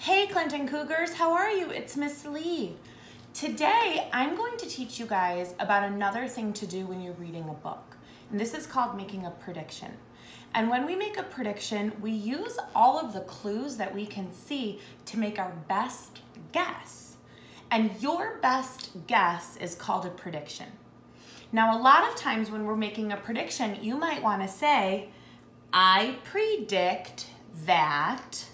Hey Clinton Cougars, how are you? It's Miss Lee. Today I'm going to teach you guys about another thing to do when you're reading a book. And this is called making a prediction. And when we make a prediction, we use all of the clues that we can see to make our best guess. And your best guess is called a prediction. Now, a lot of times when we're making a prediction, you might want to say, I predict that,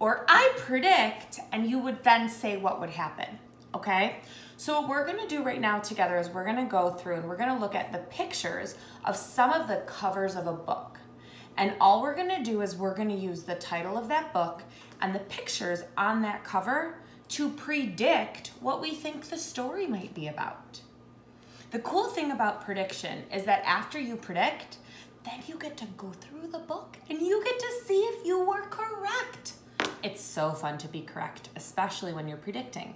or I predict, and you would then say what would happen, okay? So what we're gonna do right now together is we're gonna go through and we're gonna look at the pictures of some of the covers of a book. And all we're gonna do is we're gonna use the title of that book and the pictures on that cover to predict what we think the story might be about. The cool thing about prediction is that after you predict, then you get to go through the book and you get to see if you were correct. It's so fun to be correct, especially when you're predicting.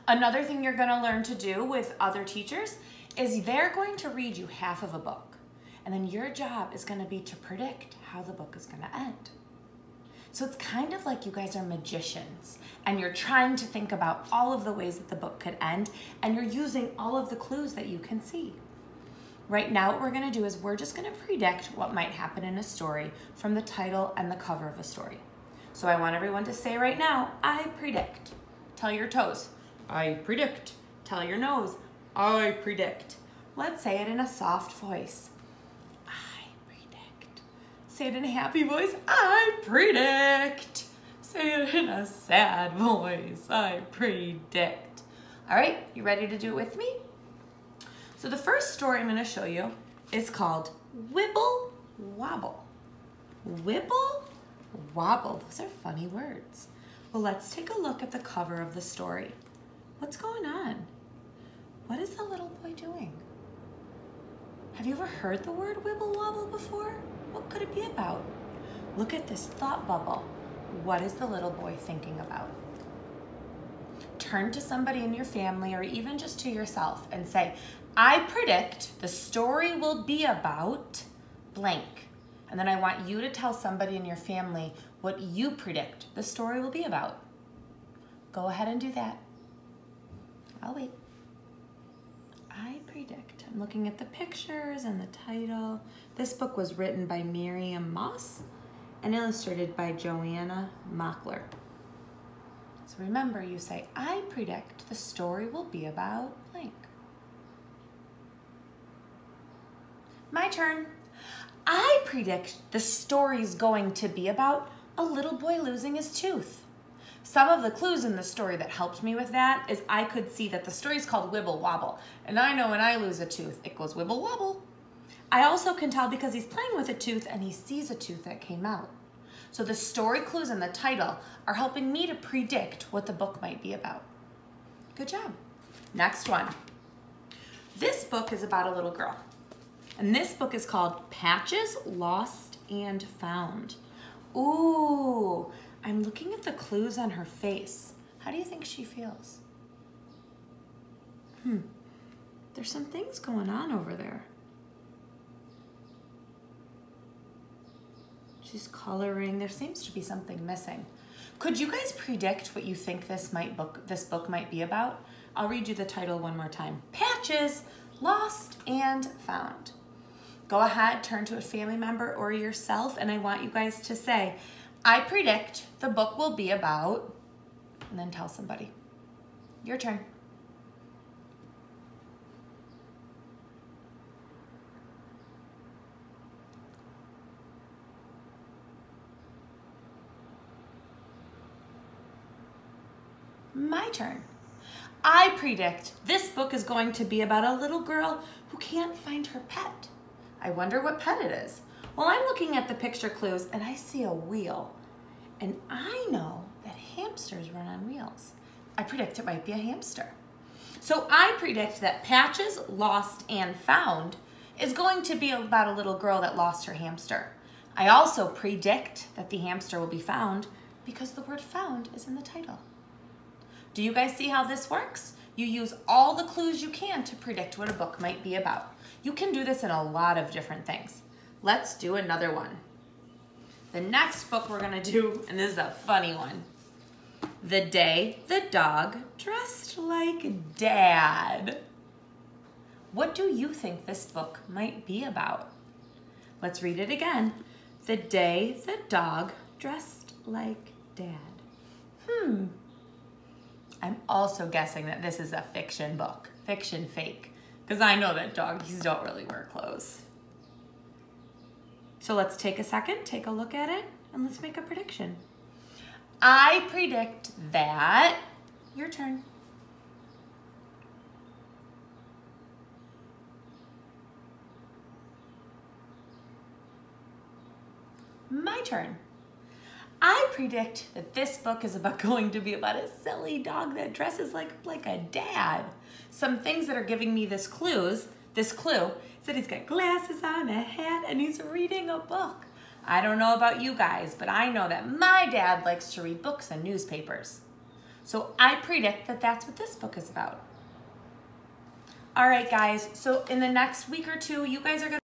Another thing you're gonna learn to do with other teachers is they're going to read you half of a book, and then your job is gonna be to predict how the book is gonna end. So it's kind of like you guys are magicians, and you're trying to think about all of the ways that the book could end, and you're using all of the clues that you can see. Right now, what we're gonna do is we're just gonna predict what might happen in a story from the title and the cover of a story. So I want everyone to say right now, I predict. Tell your toes, I predict. Tell your nose, I predict. Let's say it in a soft voice. I predict. Say it in a happy voice, I predict. Say it in a sad voice, I predict. All right, you ready to do it with me? So the first story I'm gonna show you is called Wibble Wobble. Wibble Wobble, those are funny words. Well, let's take a look at the cover of the story. What's going on? What is the little boy doing? Have you ever heard the word Wibble Wobble before? What could it be about? Look at this thought bubble. What is the little boy thinking about? Turn to somebody in your family or even just to yourself and say, I predict the story will be about blank. And then I want you to tell somebody in your family what you predict the story will be about. Go ahead and do that. I'll wait. I predict. I'm looking at the pictures and the title. This book was written by Miriam Moss and illustrated by Joanna Mockler. So remember, you say, I predict the story will be about blank. My turn. I predict the story's going to be about a little boy losing his tooth. Some of the clues in the story that helped me with that is I could see that the story's called Wibble Wobble, and I know when I lose a tooth, it goes wibble wobble. I also can tell because he's playing with a tooth and he sees a tooth that came out. So the story clues in the title are helping me to predict what the book might be about. Good job. Next one. This book is about a little girl. And this book is called Patches Lost and Found. Ooh, I'm looking at the clues on her face. How do you think she feels? There's some things going on over there. She's coloring. There seems to be something missing. Could you guys predict what you think this book might be about? I'll read you the title one more time. Patches Lost and Found. Go ahead, turn to a family member or yourself, and I want you guys to say, I predict the book will be about, and then tell somebody. Your turn. My turn. I predict this book is going to be about a little girl who can't find her pet. I wonder what pet it is. Well, I'm looking at the picture clues and I see a wheel. And I know that hamsters run on wheels. I predict it might be a hamster. So I predict that Patches Lost and Found is going to be about a little girl that lost her hamster. I also predict that the hamster will be found because the word found is in the title. Do you guys see how this works? You use all the clues you can to predict what a book might be about. You can do this in a lot of different things. Let's do another one. The next book we're gonna do, and this is a funny one. The day the dog dressed like Dad. What do you think this book might be about? Let's read it again. The day the dog dressed like Dad. I'm also guessing that this is a fiction book, fiction fake, because I know that doggies don't really wear clothes. So let's take a second, take a look at it, and let's make a prediction. I predict that, your turn. My turn. I predict that this book is going to be about a silly dog that dresses like a dad. Some things that are giving me this clue is that he's got glasses on, a hat, and he's reading a book. I don't know about you guys, but I know that my dad likes to read books and newspapers. So I predict that that's what this book is about. All right, guys, so in the next week or two, you guys are going to